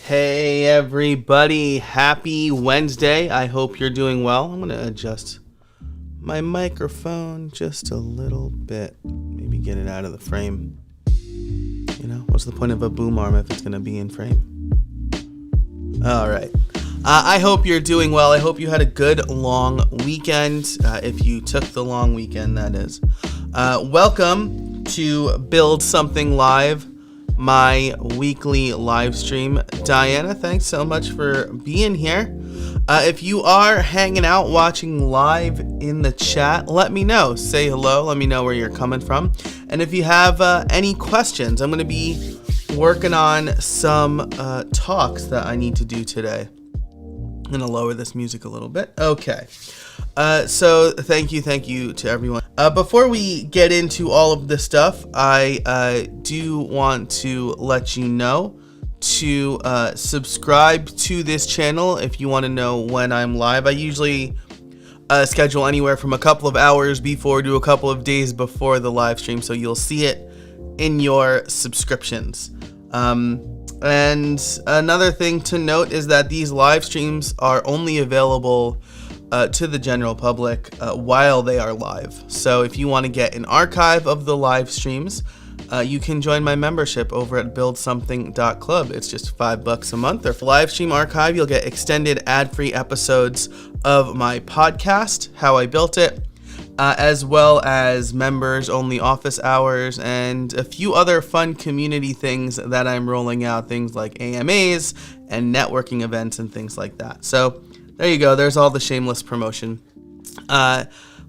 Hey everybody, happy Wednesday. I hope you're doing well. I'm going to adjust my microphone just a little bit. Maybe get it out of the frame. You know, what's the point of a boom arm if it's going to be in frame? All right. I hope you're doing well. I hope you had a good long weekend. If you took the long weekend, that is. Welcome to Build Something Live, my weekly live stream. Diana, thanks so much for being here. If you are hanging out watching live in the chat, let me know. Say hello. Let me know where you're coming from. And if you have any questions, I'm going to be working on some talks that I need to do today. I'm going to lower this music a little bit. Okay. So thank you to everyone. Before we get into all of this stuff, I do want to let you know to subscribe to this channel if you want to know when I'm live. I usually schedule anywhere from a couple of hours before to a couple of days before the live stream, so you'll see it in your subscriptions. And another thing to note is that these live streams are only available to the general public while they are live. So if you want to get an archive of the live streams, you can join my membership over at buildsomething.club. It's just $5 a month. For live stream archive, you'll get extended ad-free episodes of my podcast, How I Built It, as well as members only office hours and a few other fun community things that I'm rolling out, things like AMAs and networking events and things like that. So there you go. There's all the shameless promotion.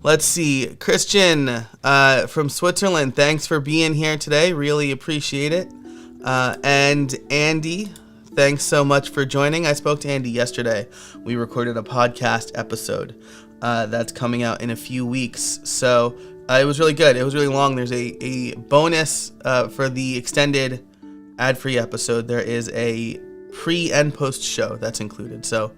Let's see. Christian from Switzerland, thanks for being here today. Really appreciate it. And Andy, thanks so much for joining. I spoke to Andy yesterday. We recorded a podcast episode that's coming out in a few weeks. So it was really good. It was really long. There's a bonus for the extended ad-free episode. There is a pre and post show that's included. So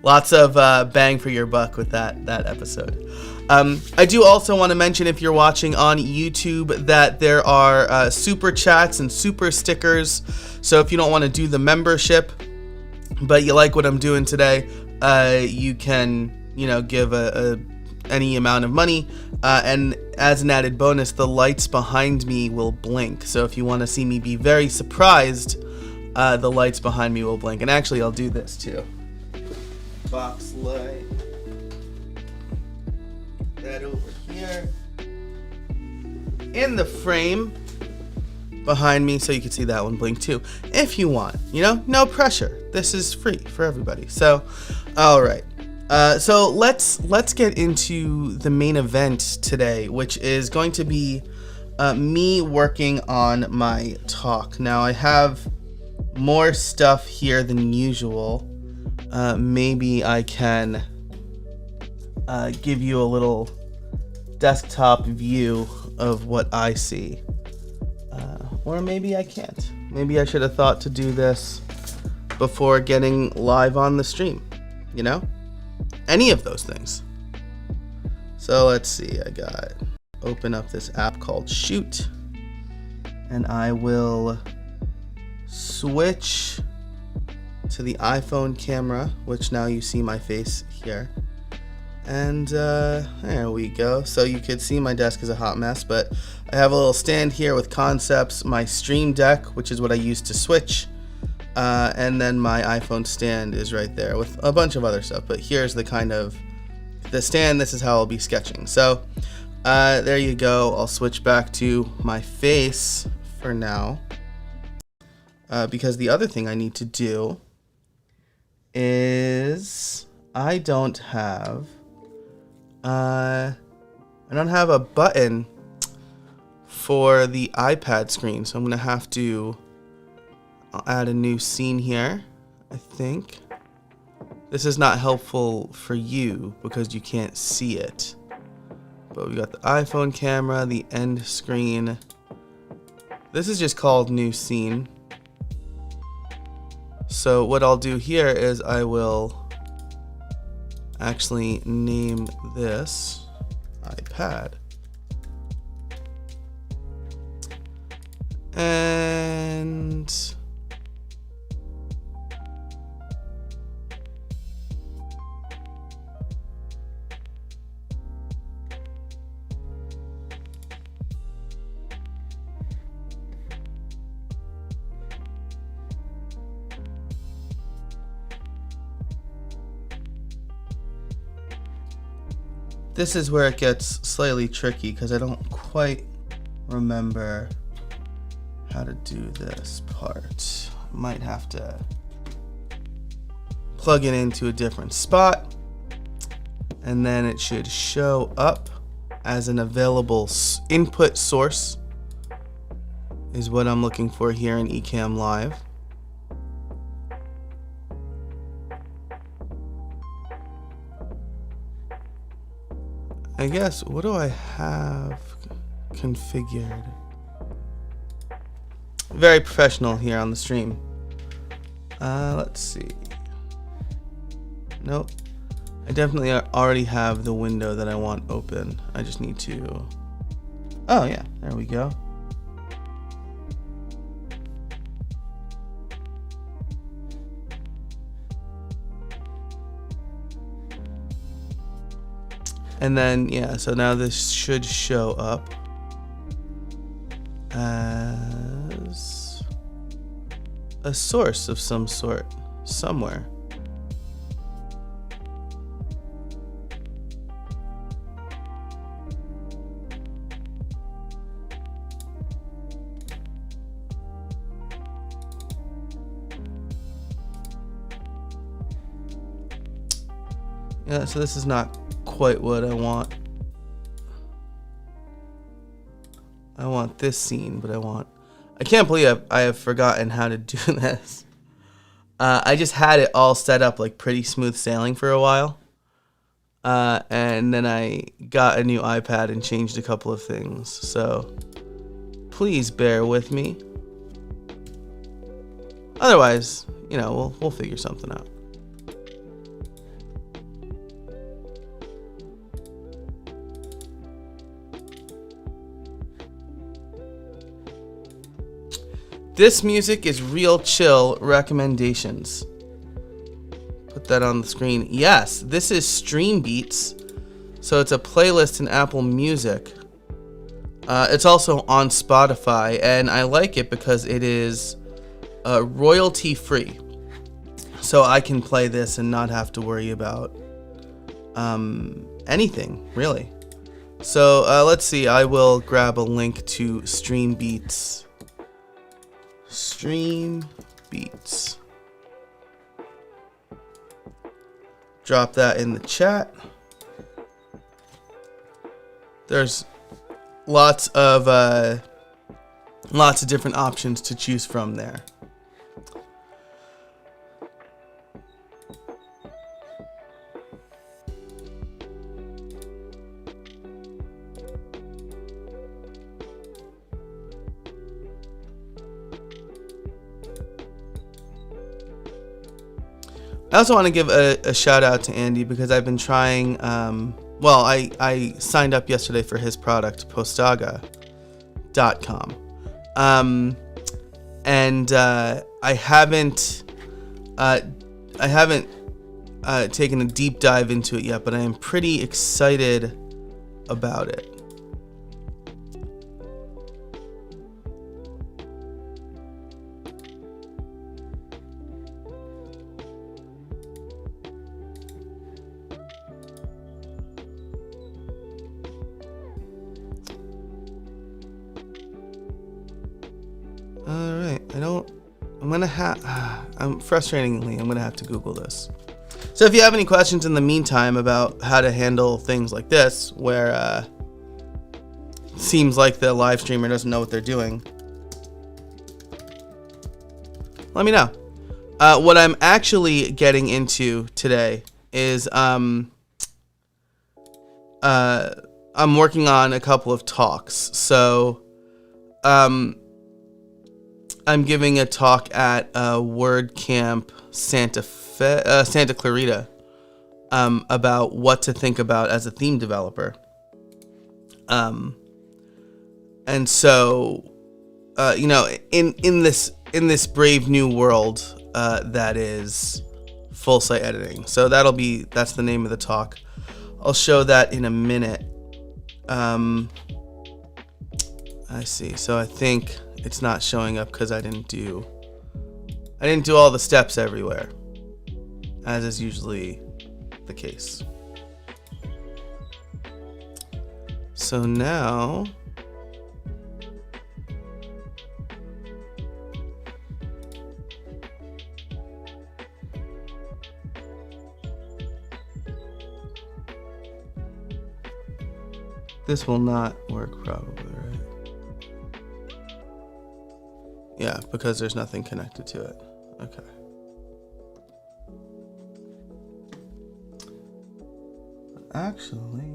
lots of bang for your buck with that episode. I do also want to mention, if you're watching on YouTube, that there are super chats and super stickers. So if you don't want to do the membership, but you like what I'm doing today, you can, give any amount of money. And as an added bonus, the lights behind me will blink. So if you want to see me be very surprised, the lights behind me will blink. And actually, I'll do this too. Box light. That over here. In the frame behind me, so you can see that one blink too, if you want. No pressure. This is free for everybody. So, all right. So let's get into the main event today, which is going to be me working on my talk. Now I have more stuff here than usual, maybe I can give you a little desktop view of what I see. Or maybe I can't. Maybe I should have thought to do this before getting live on the stream, you know? Any of those things. So let's see, open up this app called Shoot, and I will switch to the iPhone camera, which now you see my face here. And there we go. So you could see my desk is a hot mess, but I have a little stand here with concepts, my Stream Deck, which is what I use to switch, and then my iPhone stand is right there with a bunch of other stuff. But here's the stand. This is how I'll be sketching. So there you go. I'll switch back to my face for now, because the other thing I need to do is I don't have a button for the iPad screen, so I'm gonna have to. I'll add a new scene here. I think this is not helpful for you because you can't see it, but we got the iPhone camera, the end screen. This is just called new scene. So what I'll do here is I will actually name this iPad. And this is where it gets slightly tricky because I don't quite remember how to do this part. I might have to plug it into a different spot, and then it should show up as an available input source is what I'm looking for here in Ecamm Live. I guess, what do I have configured? Very professional here on the stream. Let's see. Nope. I definitely already have the window that I want open. I just need to... Oh yeah, there we go. And then, yeah, so now this should show up as a source of some sort somewhere. Yeah, so this is not quite what I want. I want this scene, but I can't believe I have forgotten how to do this. I just had it all set up like pretty smooth sailing for a while. And then I got a new iPad and changed a couple of things. So please bear with me. Otherwise, you know, we'll figure something out. This music is real chill recommendations. Put that on the screen. Yes, this is Stream Beats. So it's a playlist in Apple Music. It's also on Spotify, and I like it because it is royalty free. So I can play this and not have to worry about anything, really. So let's see, I will grab a link to Stream Beats. Stream Beats. Drop that in the chat. There's lots of different options to choose from there. I also want to give a shout out to Andy because I've been trying. Well, I signed up yesterday for his product, Postaga.com. And I haven't taken a deep dive into it yet, but I am pretty excited about it. Alright, frustratingly, I'm gonna have to Google this. So if you have any questions in the meantime about how to handle things like this, where it seems like the live streamer doesn't know what they're doing, let me know. What I'm actually getting into today is I'm working on a couple of talks. So I'm giving a talk at WordCamp Santa Clarita about what to think about as a theme developer. And so, in this brave new world that is full site editing. So that's the name of the talk. I'll show that in a minute. I see. So I think it's not showing up because I didn't do all the steps everywhere, as is usually the case. So now this will not work probably, right? Yeah, because there's nothing connected to it. Okay. Actually,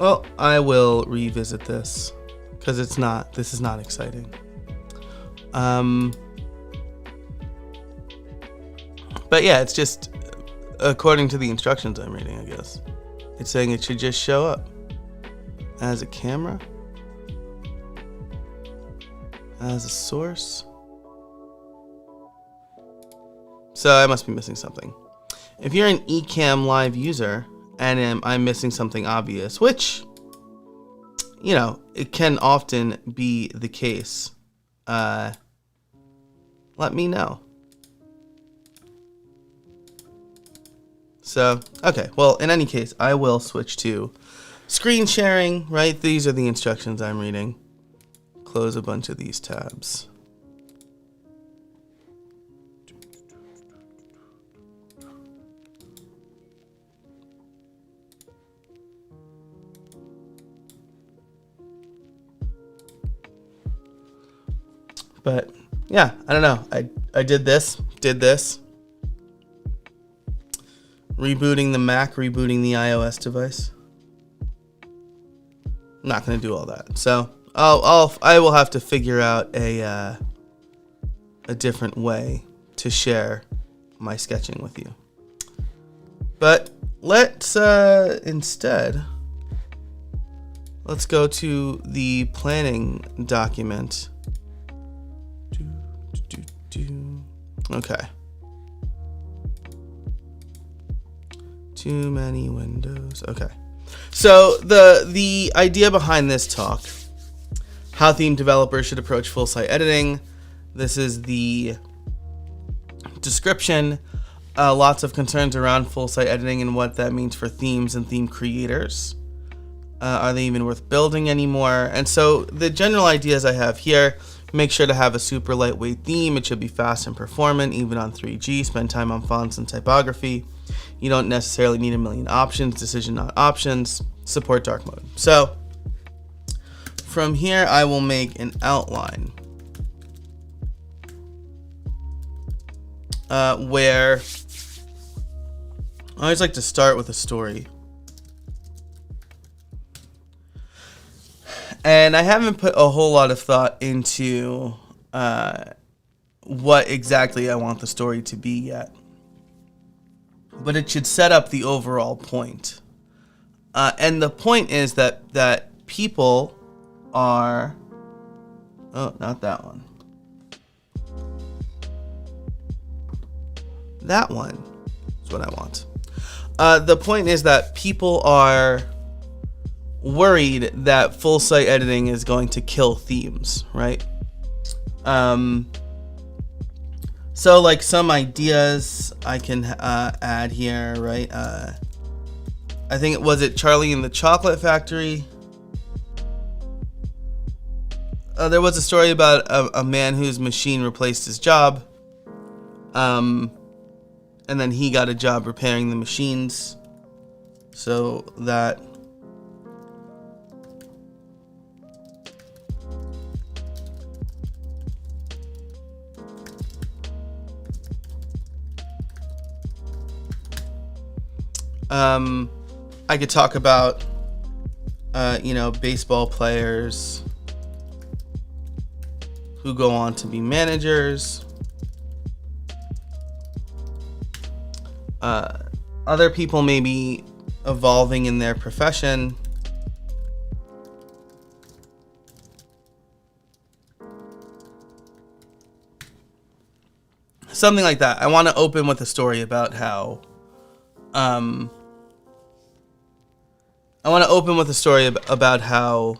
well, I will revisit this because this is not exciting. But yeah, it's just according to the instructions I'm reading, I guess. It's saying it should just show up as a camera, as a source. So I must be missing something. If you're an Ecamm Live user and I'm missing something obvious, which, it can often be the case, let me know. So, okay, well, in any case, I will switch to screen sharing, right? These are the instructions I'm reading. Close a bunch of these tabs. But yeah, I don't know. I did this. Rebooting the Mac, rebooting the iOS device. I'm not going to do all that. So I will have to figure out a different way to share my sketching with you. But let's instead, let's go to the planning document. Okay. Too many windows. Okay. So the idea behind this talk, how theme developers should approach full site editing. This is the description. Lots of concerns around full site editing and what that means for themes and theme creators. Are they even worth building anymore? And so the general ideas I have here, Make sure to have a super lightweight theme. It should be fast and performant, even on 3G. Spend time on fonts and typography. You don't necessarily need a million options. Decision, not options. Support dark mode. So from here, I will make an outline where I always like to start with a story. And I haven't put a whole lot of thought into what exactly I want the story to be yet. But it should set up the overall point. And the point is that people are... Oh, not that one. That one is what I want. The point is that people are worried that full site editing is going to kill themes, right? So like some ideas I can add here, right? I think it Charlie and the Chocolate Factory. There was a story about a man whose machine replaced his job. And then he got a job repairing the machines. So that... I could talk about, baseball players who go on to be managers. Other people maybe evolving in their profession. Something like that. I want to open with a story about how about how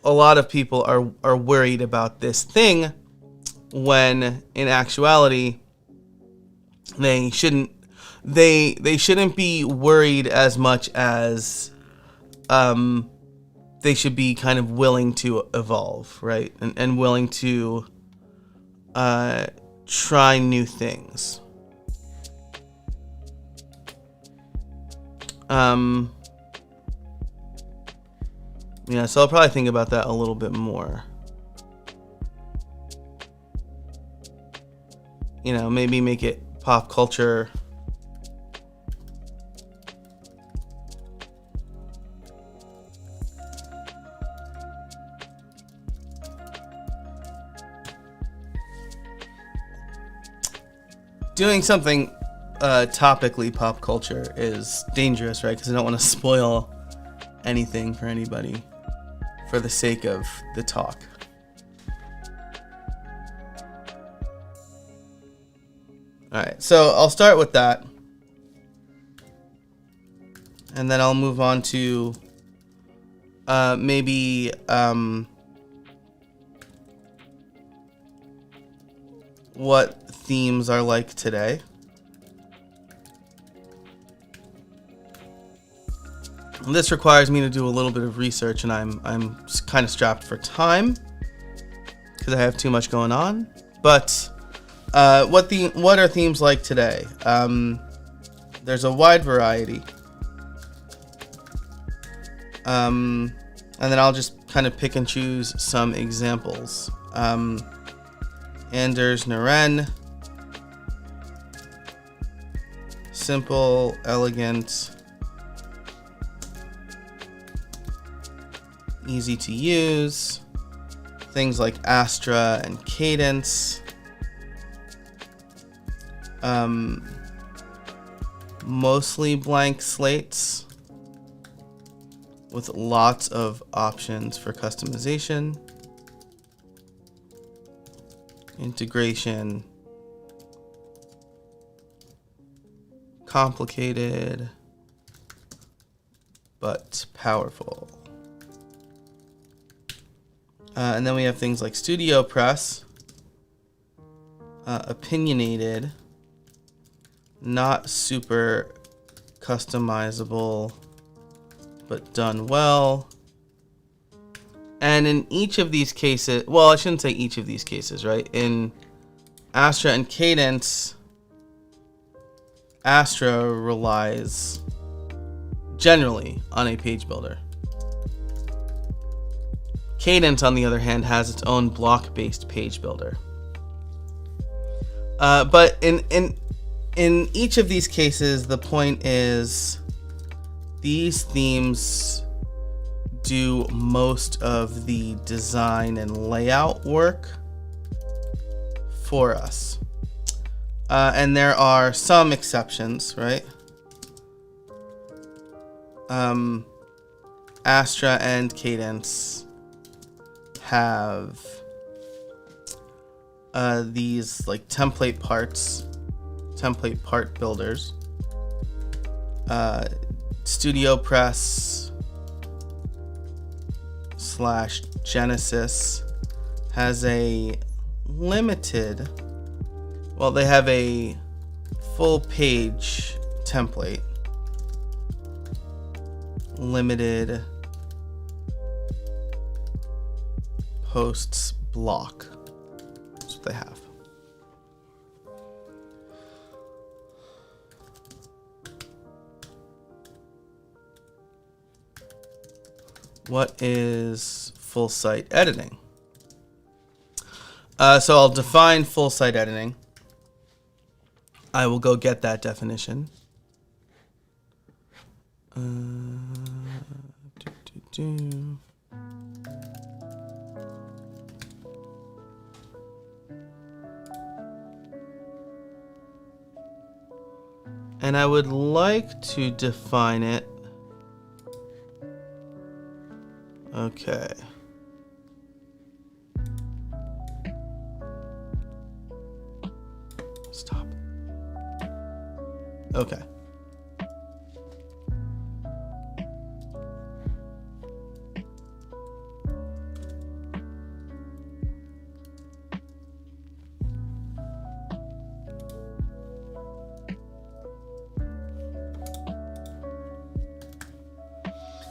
a lot of people are worried about this thing when in actuality they shouldn't be worried as much as they should be kind of willing to evolve, right? And willing to try new things. So I'll probably think about that a little bit more. Maybe make it pop culture. Doing something topically pop culture is dangerous, right? Because I don't want to spoil anything for anybody for the sake of the talk. Alright, so I'll start with that. And then I'll move on to maybe what themes are like today. This requires me to do a little bit of research, and I'm kind of strapped for time because I have too much going on. But what are themes like today? There's a wide variety, and then I'll just kind of pick and choose some examples. Anders Naren, simple, elegant, easy to use. Things like Astra and Cadence. Mostly blank slates with lots of options for customization, integration, complicated but powerful. And then we have things like Studio Press, opinionated, not super customizable, but done well, And in each of these cases, well, I shouldn't say each of these cases, right? In Astra and Cadence, Astra relies generally on a page builder. Cadence, on the other hand, has its own block-based page builder. But in each of these cases, the point is these themes do most of the design and layout work for us. And there are some exceptions, right? Astra and Cadence have these like template part builders. Studio Press / Genesis has a limited, well, they have a full page template, limited posts block. That's what they have. What is full site editing? So I'll define full site editing. I will go get that definition. And I would like to define it. Okay. Stop. Okay.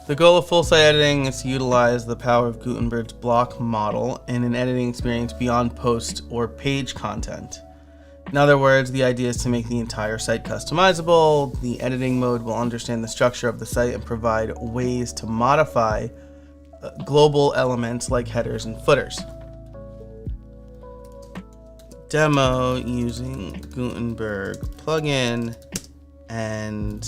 The goal of full site editing is to utilize the power of Gutenberg's block model in an editing experience beyond post or page content. In other words, the idea is to make the entire site customizable. The editing mode will understand the structure of the site and provide ways to modify global elements like headers and footers. Demo using Gutenberg plugin and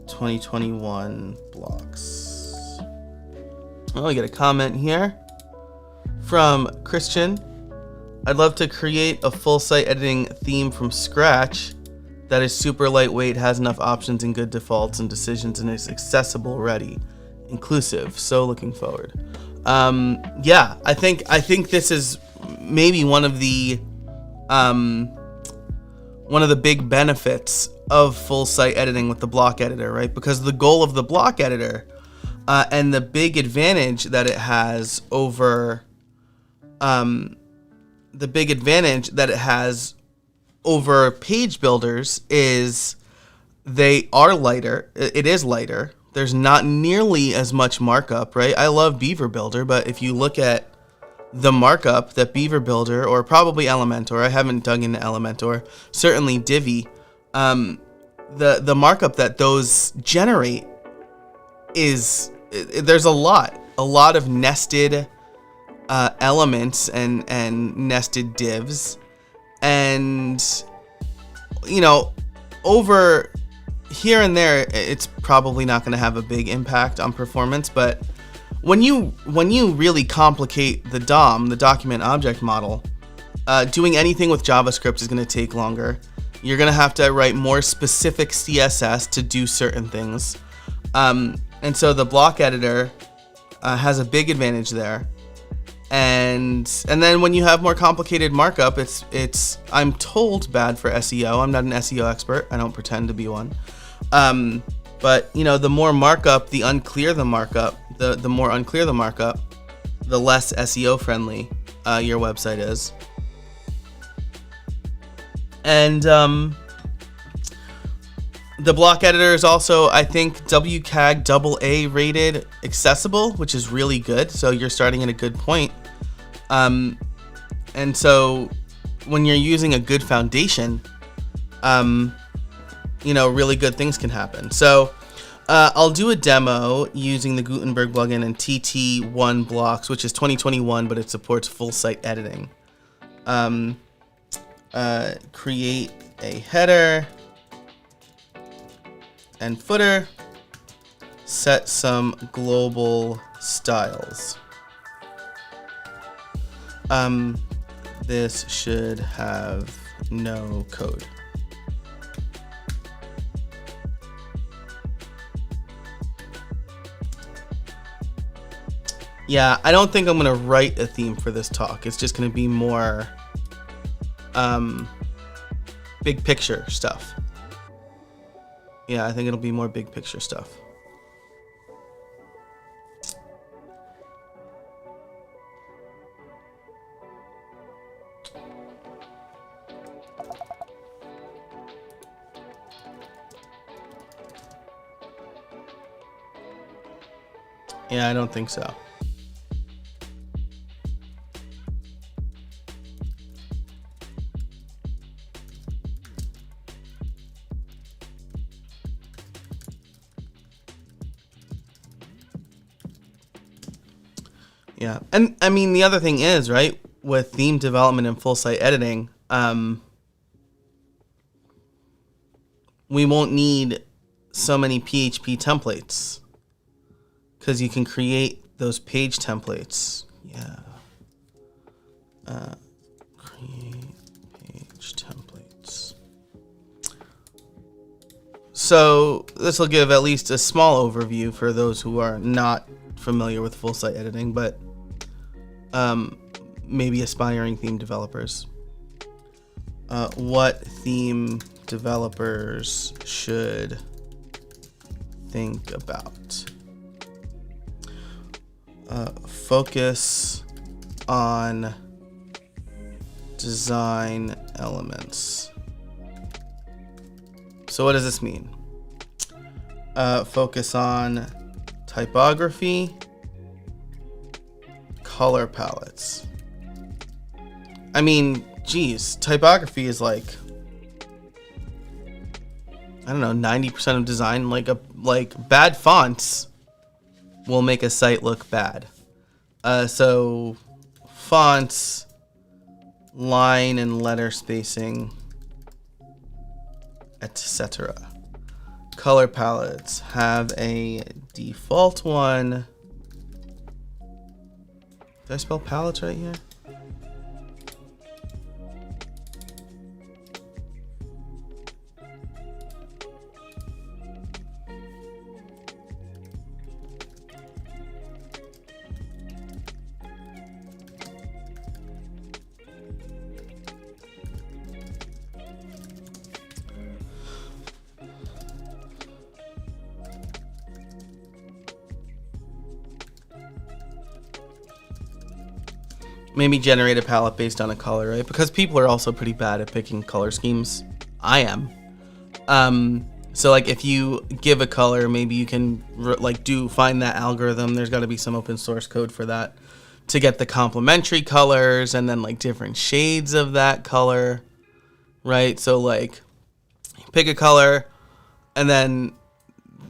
2021 blocks. Well, we get a comment here from Christian. I'd love to create a full site editing theme from scratch that is super lightweight, has enough options and good defaults and decisions, and is accessible, ready, inclusive. So looking forward. Yeah, I think this is maybe one of the big benefits of full site editing with the block editor, right? Because the goal of the block editor and the big advantage that it has over page builders is they are lighter. It is lighter. There's not nearly as much markup, right? I love Beaver Builder, but if you look at the markup that Beaver Builder, or probably Elementor, I haven't dug into Elementor, certainly Divi, the markup that those generate is, there's a lot of nested elements and nested divs, and over here and there it's probably not going to have a big impact on performance, but when you really complicate the DOM, the document object model, doing anything with JavaScript is going to take longer. You're going to have to write more specific CSS to do certain things. And so the block editor has a big advantage there. And then when you have more complicated markup, it's I'm told bad for SEO. I'm not an SEO expert. I don't pretend to be one. But the more markup, the unclear the markup, the more unclear the markup, the less SEO friendly your website is. And The block editor is also, I think, WCAG AA rated accessible, which is really good. So you're starting at a good point. And so when you're using a good foundation, really good things can happen. So I'll do a demo using the Gutenberg plugin and TT1 blocks, which is 2021, but it supports full site editing. Create a header and footer, set some global styles. This should have no code. Yeah, I don't think I'm gonna write a theme for this talk. It's just gonna be more big picture stuff. Yeah, I think it'll be more big picture stuff. Yeah, I don't think so. Yeah, and I mean the other thing is, right, with theme development and full site editing, we won't need so many PHP templates because you can create those page templates. Yeah. Create page templates. So this will give at least a small overview for those who are not familiar with full site editing, but maybe aspiring theme developers. What theme developers should think about. Focus on design elements. So what does this mean? Focus on typography, color palettes. I mean, geez, typography is like, I don't know, 90% of design. Like bad fonts will make a site look bad. So fonts, line and letter spacing, etc. Color palettes have a default one. Did I spell palettes right here? Maybe generate a palette based on a color, right? Because people are also pretty bad at picking color schemes. I am. So like if you give a color, maybe you can find that algorithm. There's got to be some open source code for that to get the complementary colors and then like different shades of that color, right? So like pick a color and then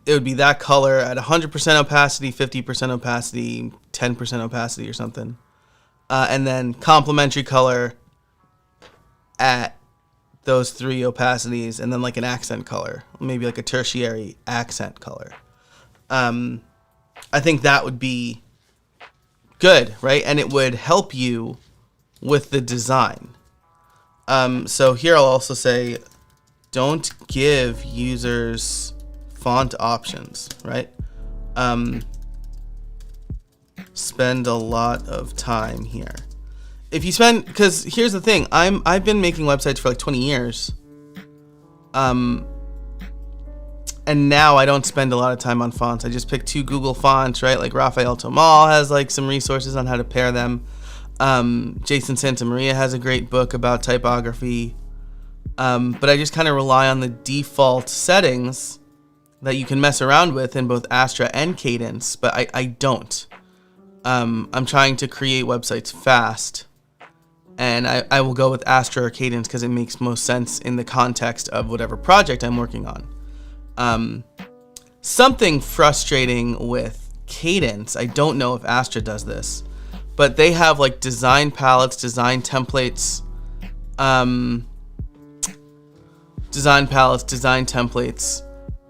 it would be that color at 100% opacity, 50% opacity, 10% opacity or something. And then complementary color at those three opacities, and then like an accent color, maybe like a tertiary accent color. I think that would be good, right? And it would help you with the design. So here I'll also say, don't give users font options, right? Spend a lot of time here. If you spend, because here's the thing, I've been making websites for like 20 years. And now I don't spend a lot of time on fonts. I just pick 2 Google fonts, right? Like Rafael Tomal has like some resources on how to pair them. Jason Santamaria has a great book about typography. But I just kind of rely on the default settings that you can mess around with in both Astra and Kadence, but I don't. I'm trying to create websites fast, and I will go with Astra or Kadence because it makes most sense in the context of whatever project I'm working on. Something frustrating with Kadence, I don't know if Astra does this, but they have like design palettes, design templates,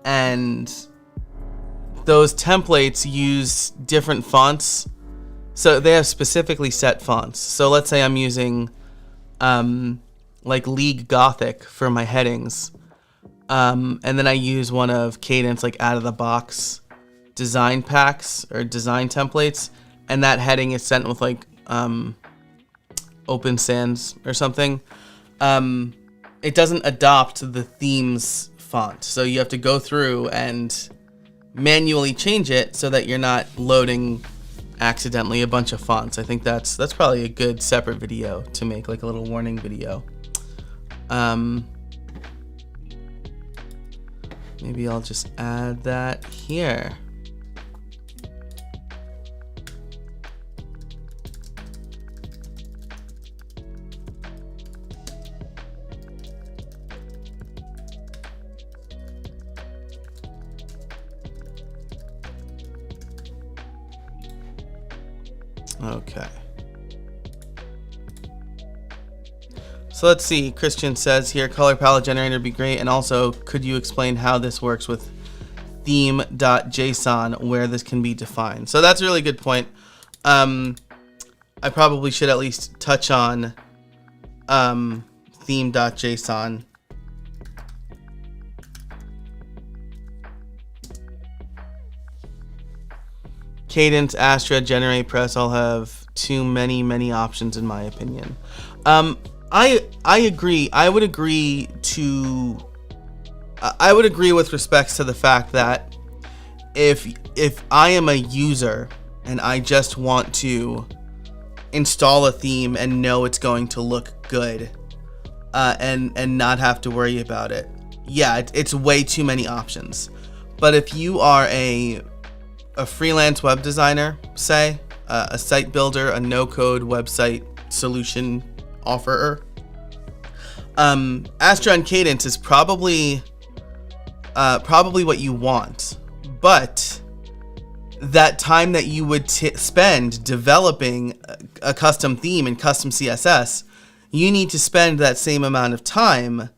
and those templates use different fonts. So they have specifically set fonts. So let's say I'm using like League Gothic for my headings. And then I use one of Kadence like out of the box design packs or design templates. And that heading is sent with like Open Sans or something. It doesn't adopt the theme's font. So you have to go through and manually change it so that you're not loading accidentally a bunch of fonts. I think that's probably a good separate video to make, like a little warning video. Maybe I'll just add that here. Okay. So let's see. Christian says here, color palette generator would be great. And also, could you explain how this works with theme.json, where this can be defined? So that's a really good point. I probably should at least touch on theme.json. Kadence, Astra, Generate, Press all have too many options in my opinion. I agree. I would agree with respects to the fact that if I am a user and I just want to install a theme and know it's going to look good, and not have to worry about it, yeah, it's way too many options. But if you are a freelance web designer, say, a site builder, a no-code website solution offerer, Astra and Kadence is probably what you want. But that time that you would spend developing a custom theme and custom CSS, you need to spend that same amount of time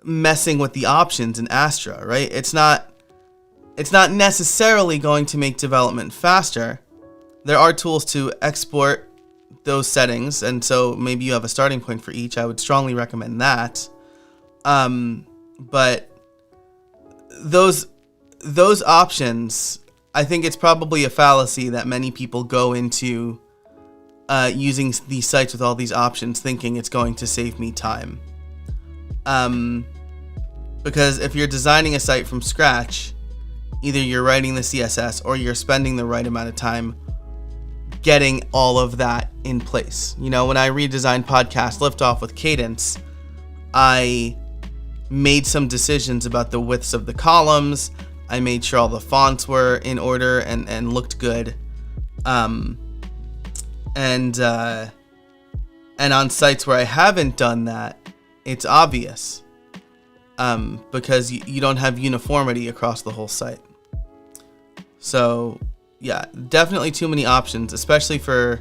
messing with the options in Astra, right? It's not necessarily going to make development faster. There are tools to export those settings, and so maybe you have a starting point for each. I would strongly recommend that. But those options, I think it's probably a fallacy that many people go into using these sites with all these options thinking it's going to save me time. Because if you're designing a site from scratch, either you're writing the CSS or you're spending the right amount of time getting all of that in place. You know, when I redesigned Podcast Liftoff with Kadence, I made some decisions about the widths of the columns. I made sure all the fonts were in order and looked good. And on sites where I haven't done that, it's obvious. Because you don't have uniformity across the whole site. So yeah, definitely too many options, especially if you're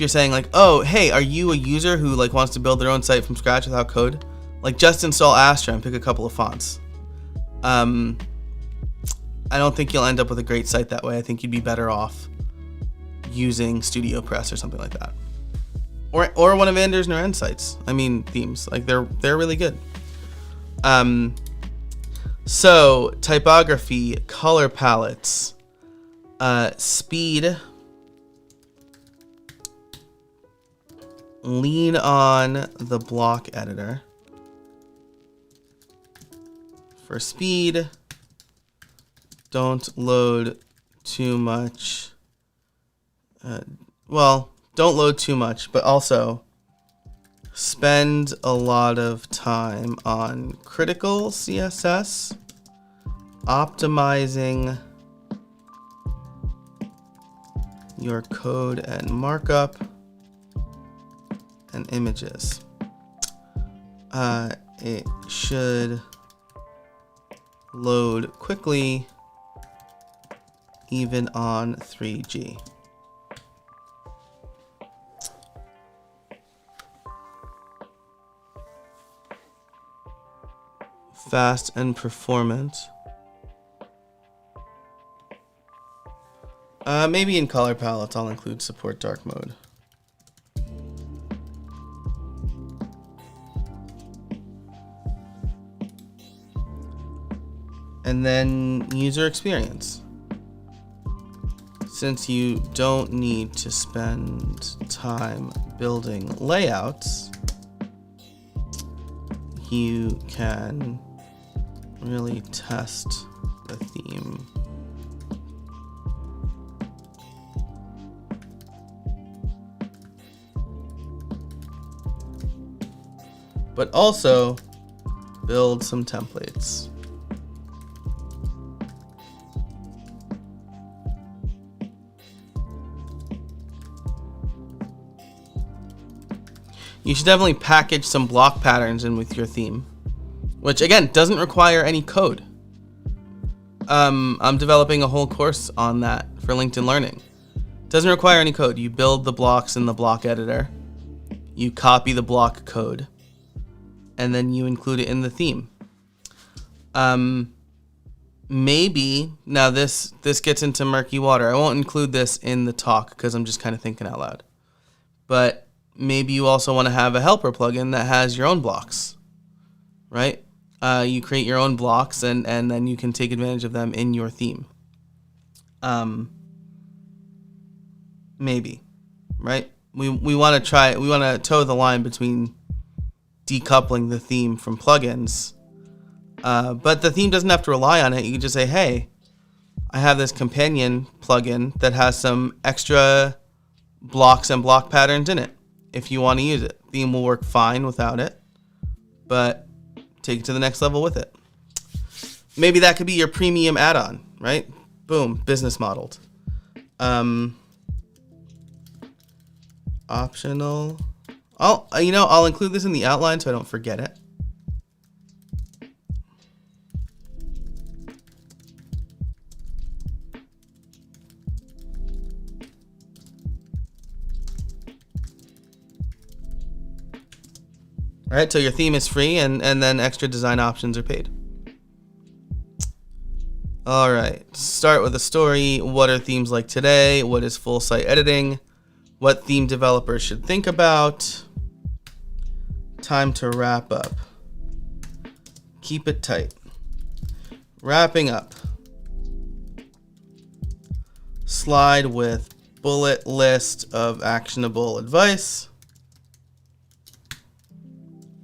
saying like, oh, hey, are you a user who like wants to build their own site from scratch without code? Like, just install Astra and pick a couple of fonts. I don't think you'll end up with a great site that way. I think you'd be better off using Studio Press or something like that, or one of Anders Naren sites. I mean, themes, like they're really good. So typography, color palettes, speed, lean on the block editor for speed. Don't load too much. Well, don't load too much, but also spend a lot of time on critical CSS, optimizing your code and markup, and images. It should load quickly even on 3G. Fast and performant. Maybe in color palettes I'll include support dark mode. And then user experience. Since you don't need to spend time building layouts, you can really test the theme. But also build some templates. You should definitely package some block patterns in with your theme, which again doesn't require any code. I'm developing a whole course on that for LinkedIn Learning. Doesn't require any code. You build the blocks in the block editor, you copy the block code, and then you include it in the theme. Maybe now this gets into murky water. I won't include this in the talk because I'm just kind of thinking out loud. But maybe you also want to have a helper plugin that has your own blocks, right? You create your own blocks and then you can take advantage of them in your theme. Maybe, right? We want to toe the line between decoupling the theme from plugins. But the theme doesn't have to rely on it. You can just say, hey, I have this companion plugin that has some extra blocks and block patterns in it. If you want to use it, theme will work fine without it, but take it to the next level with it. Maybe that could be your premium add-on, right? Boom, business modeled. Optional. I'll include this in the outline so I don't forget it. All right, so your theme is free and then extra design options are paid. All right, start with a story. What are themes like today? What is full site editing? What theme developers should think about? Time to wrap up. Keep it tight. Wrapping up. Slide with bullet list of actionable advice.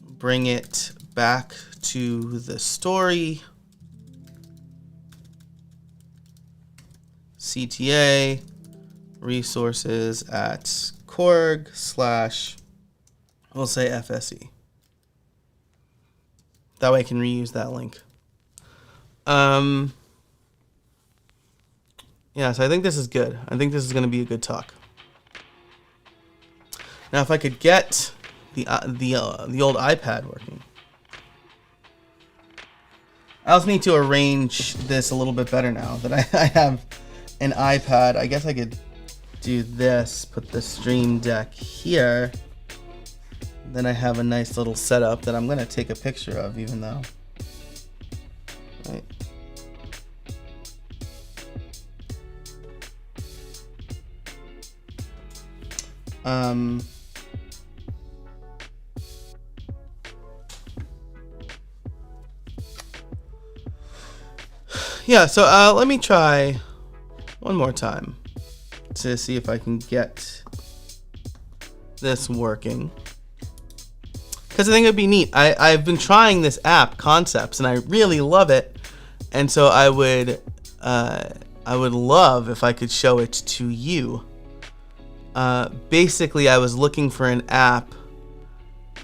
Bring it back to the story. CTA resources at Korg / we'll say FSE. That way I can reuse that link. Yeah, so I think this is good. I think this is going to be a good talk. Now, if I could get the old iPad working. I also need to arrange this a little bit better now that I have an iPad. I guess I could do this, put the Stream Deck here. Then I have a nice little setup that I'm going to take a picture of, even though. Right. Yeah, so let me try one more time to see if I can get this working. Because I think it'd be neat. I've been trying this app, Concepts, and I really love it. And so I would love if I could show it to you. Basically, I was looking for an app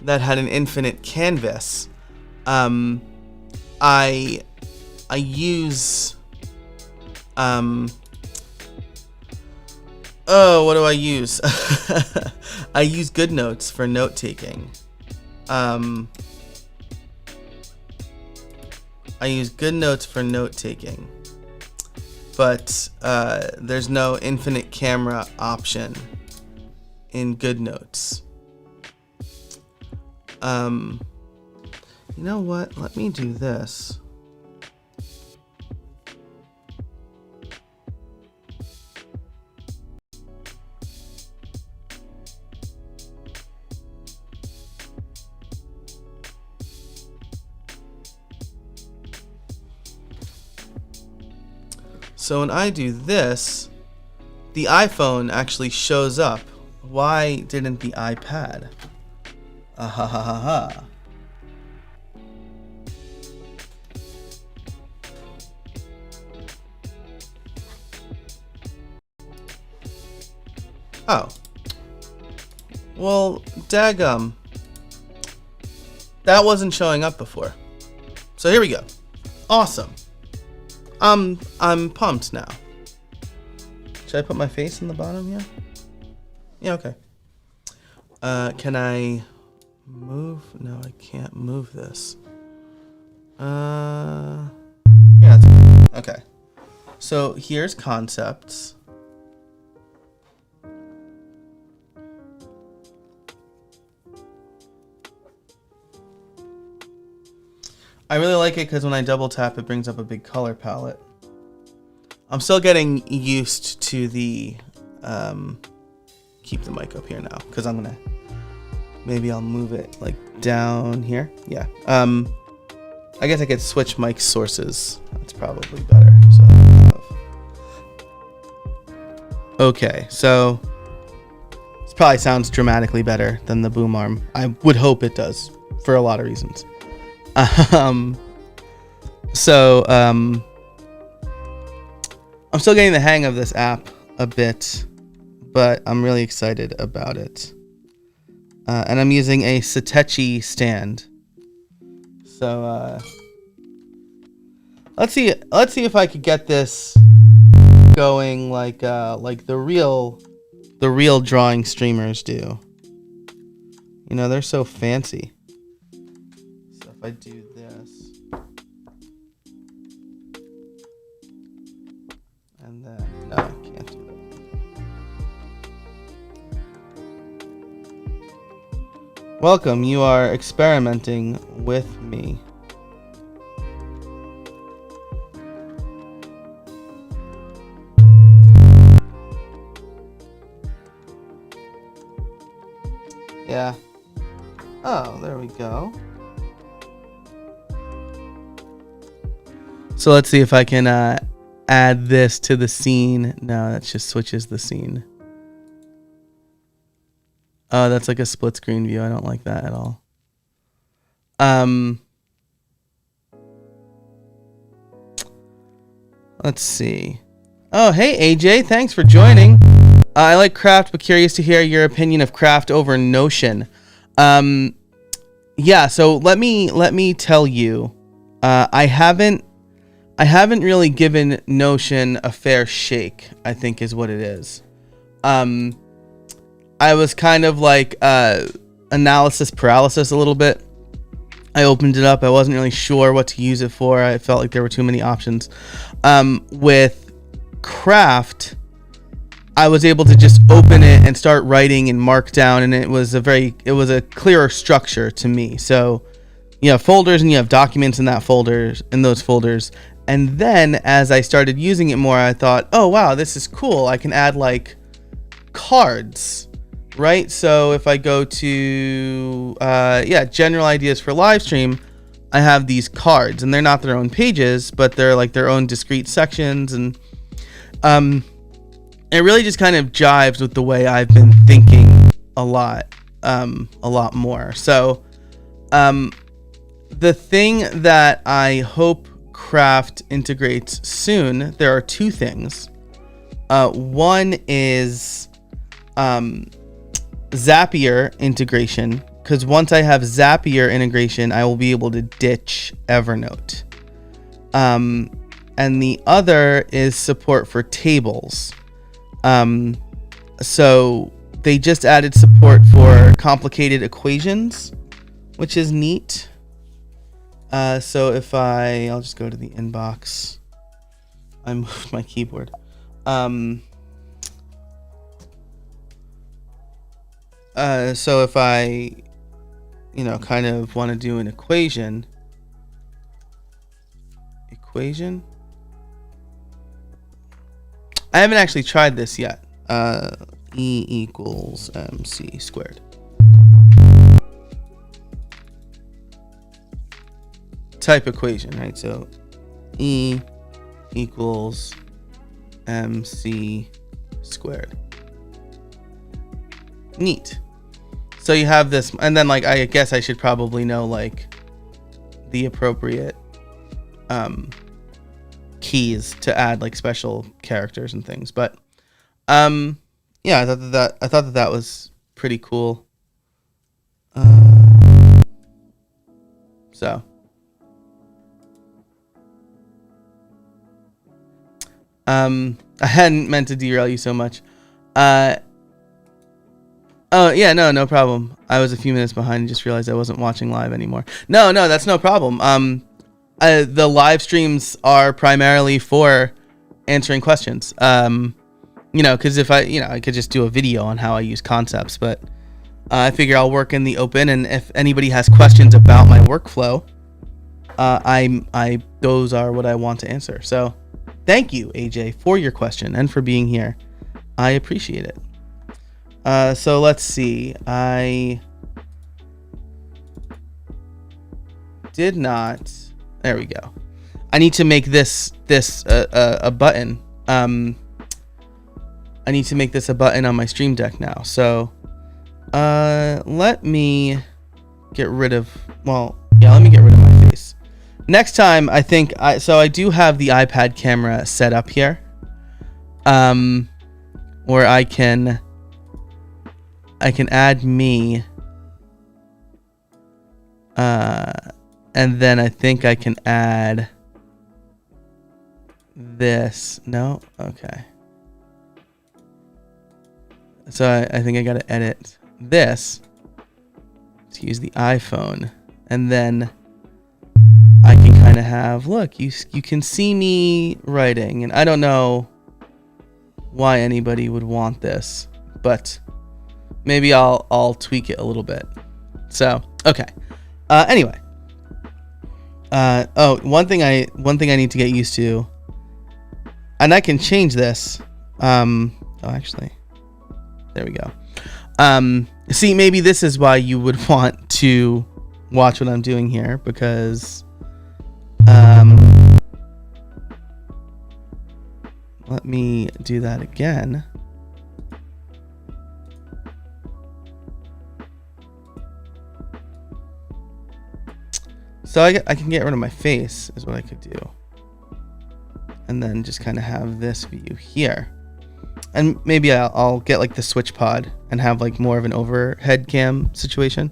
that had an infinite canvas, I use what do I use? I use GoodNotes for note taking. I use GoodNotes for note taking, but there's no infinite camera option in GoodNotes. You know what? Let me do this. So when I do this, the iPhone actually shows up. Why didn't the iPad? Ha ha ha ha. Oh. Well, daggum. That wasn't showing up before. So here we go. Awesome. I'm pumped now. Should I put my face in the bottom here? Yeah, okay. Can I move? No, I can't move this. Yeah. Okay. So here's concepts. I really like it because when I double tap, it brings up a big color palette. I'm still getting used to the, keep the mic up here now, because I'm gonna, maybe I'll move it like down here. Yeah. I guess I could switch mic sources. That's probably better. So, okay, so this probably sounds dramatically better than the boom arm. I would hope it does for a lot of reasons. I'm still getting the hang of this app a bit, but I'm really excited about it. And I'm using a Satechi stand. So let's see if I could get this going like the real drawing streamers do. You know, they're so fancy. If I do this, and then, no, I can't do that. Welcome, you are experimenting with me. Yeah. Oh, there we go. So let's see if I can add this to the scene. No, that just switches the scene. Oh, that's like a split screen view. I don't like that at all. Let's see. Oh, hey AJ, thanks for joining. I like Craft, but curious to hear your opinion of Craft over Notion. Yeah, so let me tell you, I haven't really given Notion a fair shake, I think is what it is. I was kind of like analysis paralysis a little bit. I opened it up. I wasn't really sure what to use it for. I felt like there were too many options. With Craft, I was able to just open it and start writing in Markdown, and it was a clearer structure to me. So you have folders and you have documents in those folders. And then as I started using it more, I thought, oh wow, this is cool. I can add like cards, right? So if I go to general ideas for live stream, I have these cards, and they're not their own pages, but they're like their own discrete sections, and it really just kind of jives with the way I've been thinking a lot more. So the thing that I hope Craft integrates soon, there are two things. One is Zapier integration because once I have Zapier integration, I will be able to ditch Evernote. And the other is support for tables. So they just added support for complicated equations, which is neat. So if I'll just go to the inbox. I moved my keyboard. So if I, kind of want to do an equation. I haven't actually tried this yet. E equals mc squared. Type equation, right? So E equals mc squared. Neat. So you have this, and then I guess I should probably know the appropriate keys to add special characters and things. But yeah, I thought that was pretty cool. So I hadn't meant to derail you so much. Oh yeah, no problem. I was a few minutes behind and just realized I wasn't watching live anymore. No, that's no problem. The live streams are primarily for answering questions. Because if I could just do a video on how I use concepts, but I figure I'll work in the open, and if anybody has questions about my workflow, those are what I want to answer. So, thank you, AJ, for your question and for being here. I appreciate it. So let's see. I did not. There we go. I need to make this a button. I need to make this a button on my Stream Deck now. So, let me get rid of. Let me get rid of my face. Next time, I think I do have the iPad camera set up here. Where I can add me. And then I think I can add this. No? Okay. So I think I got to edit this to use the iPhone. And then I can kind of have, look, you can see me writing. And I don't know why anybody would want this, but maybe I'll tweak it a little bit. So, okay. Anyway. One thing I need to get used to, and I can change this. Actually, there we go. See, maybe this is why you would want to watch what I'm doing here, because, let me do that again. So I can get rid of my face is what I could do. And then just kind of have this view here. And maybe I'll get the switch pod and have more of an overhead cam situation.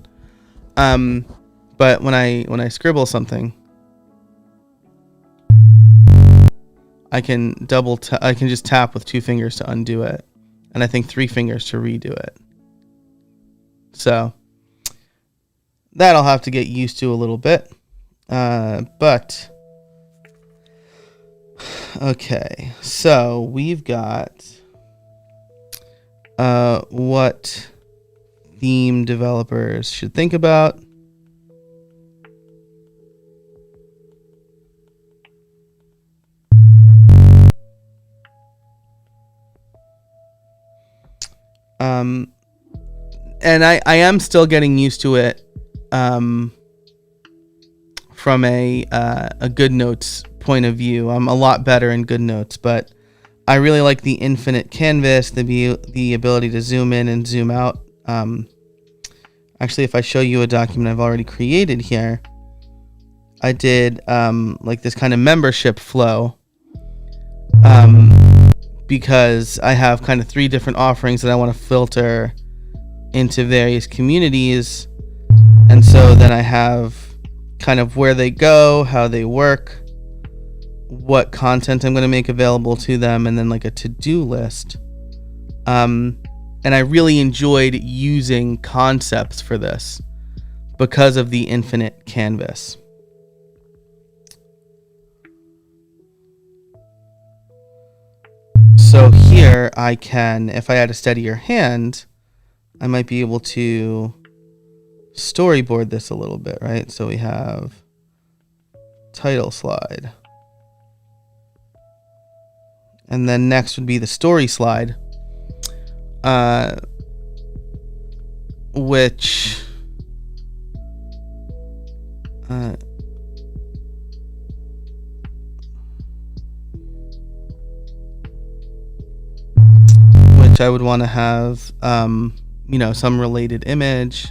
But when I scribble something, I can I can just tap with 2 fingers to undo it. And I think 3 fingers to redo it. So that I'll have to get used to a little bit. But okay, so we've got what theme developers should think about. And I am still getting used to it. From a GoodNotes point of view. I'm a lot better in GoodNotes, but I really like the infinite canvas, the ability to zoom in and zoom out. Actually, if I show you a document I've already created here, I did this kind of membership flow, because I have kind of 3 different offerings that I want to filter into various communities. And so then I have kind of where they go, how they work, what content I'm going to make available to them, and then like a to-do list. And I really enjoyed using concepts for this because of the infinite canvas. So here I can, if I had a steadier hand, I might be able to storyboard this a little bit, right? So we have title slide. And then next would be the story slide, which I would want to have, some related image.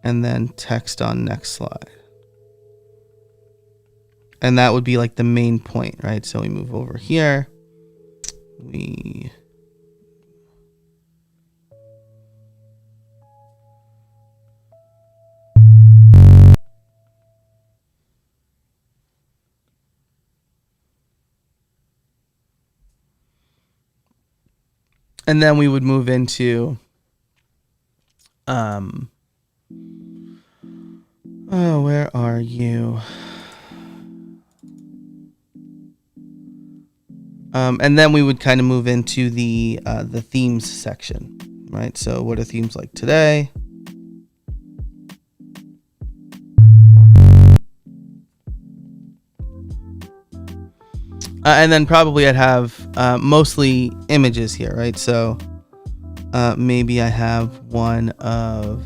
And then text on next slide. And that would be like the main point, right? So we move over here. And then we would move into where are you? And then we would kind of move into the themes section, right? So what are themes like today? And then probably I'd have mostly images here, right? So maybe I have one of,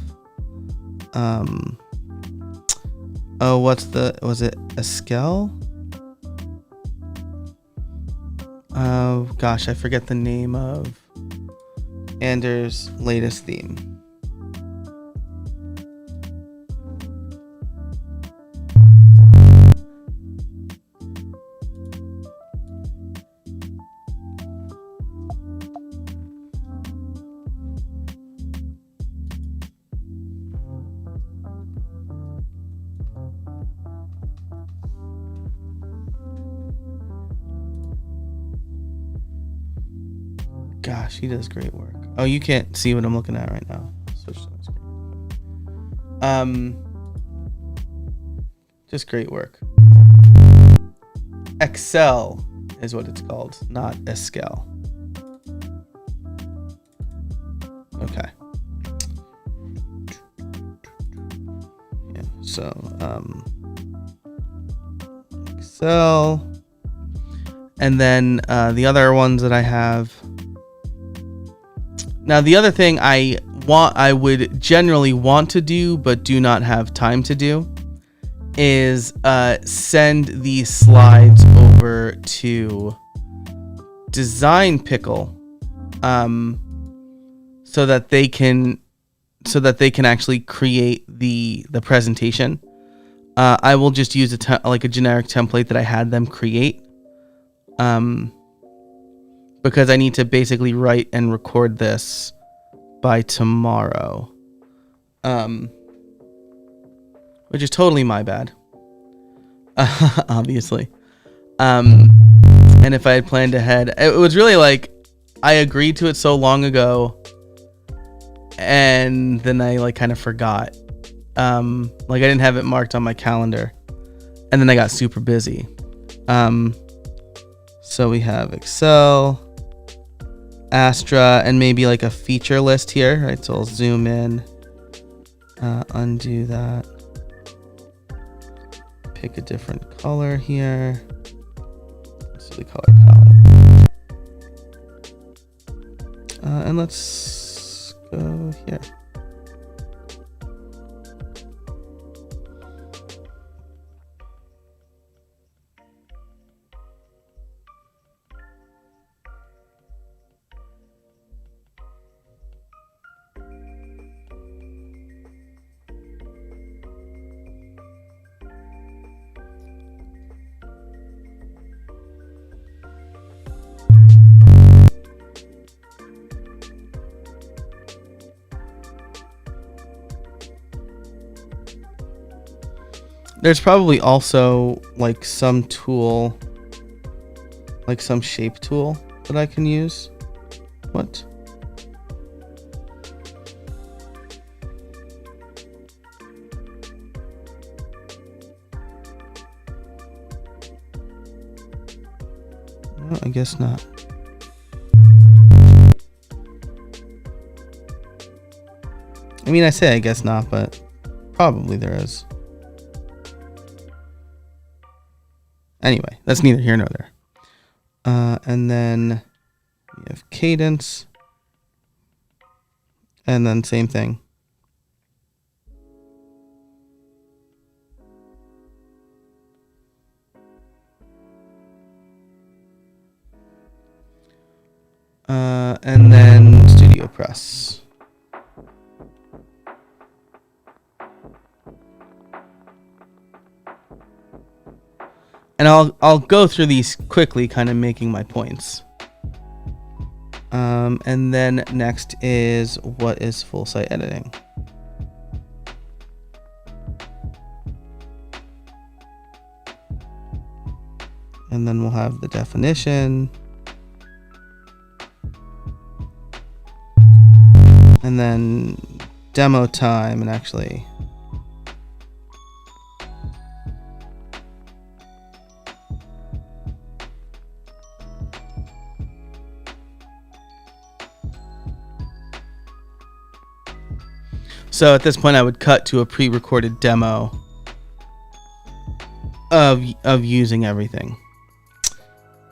was it Esquel? Oh gosh, I forget the name of Anders' latest theme. Gosh, he does great work. Oh, you can't see what I'm looking at right now. Switch to my screen. Just great work. Excel is what it's called, not Esquel. Okay. Yeah. So Excel, and then the other ones that I have. Now, the other thing I would generally want to do, but do not have time to do, is send these slides over to Design Pickle, so that they can actually create the presentation. I will just use a generic template that I had them create. Because I need to basically write and record this by tomorrow. Which is totally my bad. Obviously. And if I had planned ahead, it was really like, I agreed to it so long ago, and then I kind of forgot. I didn't have it marked on my calendar, and then I got super busy. So we have Excel, Astra, and maybe a feature list here, right? So I'll zoom in, undo that, pick a different color here. Let's do the color palette. And let's go here. There's probably also like some tool, like some shape tool that I can use. What? No, I guess not. I mean, I say I guess not, but probably there is. Anyway, that's neither here nor there. And then we have cadence. And then same thing. And then Studio Press. And I'll go through these quickly, kind of making my points. And then next is what is full site editing? And then we'll have the definition. And then demo time, and actually so at this point I would cut to a pre-recorded demo of using everything.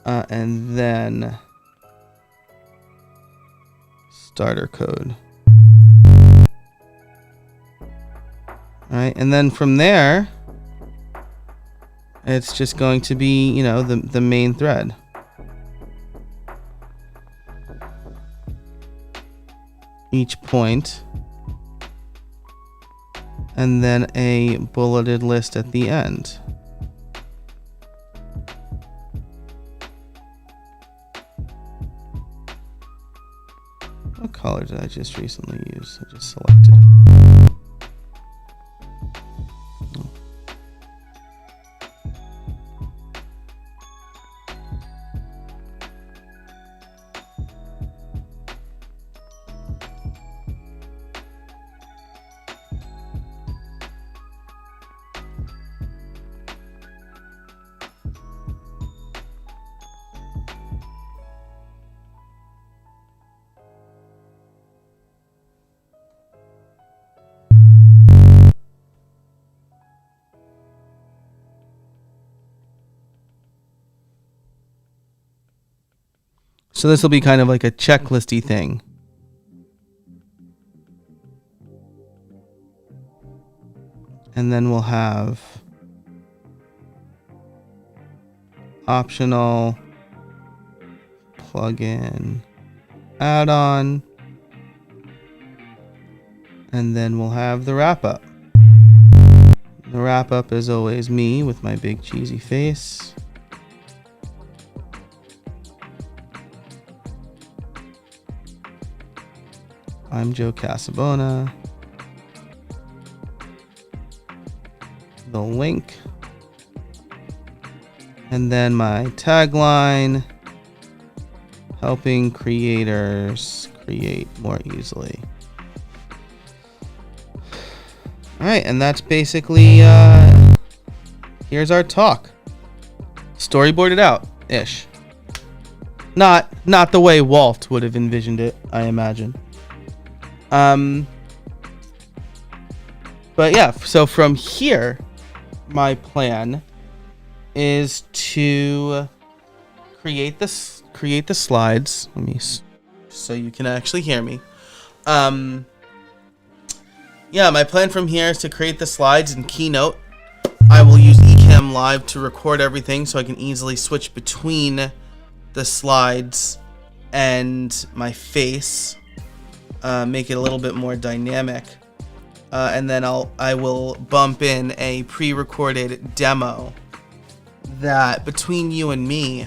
And then starter code. All right, and then from there, it's just going to be, you know, the main thread. Each point. And then a bulleted list at the end. What color did I just recently use? I just selected it. So this will be kind of like a checklisty thing. And then we'll have optional, plugin, add-on, and then we'll have the wrap-up. The wrap-up is always me with my big cheesy face. I'm Joe Casabona. The link. And then my tagline, helping creators create more easily. All right, and that's basically, here's our talk. Storyboarded out-ish. Not the way Walt would have envisioned it, I imagine. But yeah, so from here, my plan is to create the slides. Let me, so you can actually hear me. Yeah, my plan from here is to create the slides in Keynote. I will use Ecamm Live to record everything so I can easily switch between the slides and my face. Make it a little bit more dynamic, and then I will bump in a pre-recorded demo that between you and me,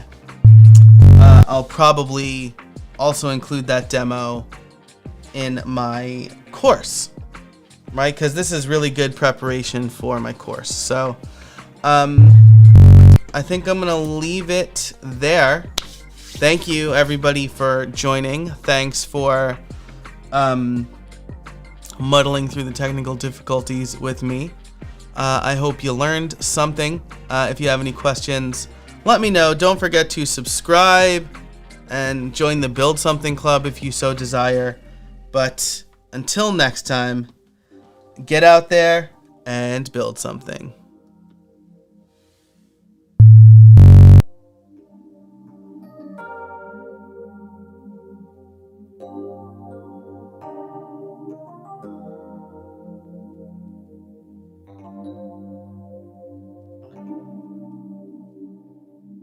I'll probably also include that demo in my course. right? Because this is really good preparation for my course. So I think I'm going to leave it there. Thank you, everybody, for joining. Thanks for muddling through the technical difficulties with me. I hope you learned something. If you have any questions, let me know. Don't forget to subscribe and join the Build Something Club if you so desire. But until next time, get out there and build something.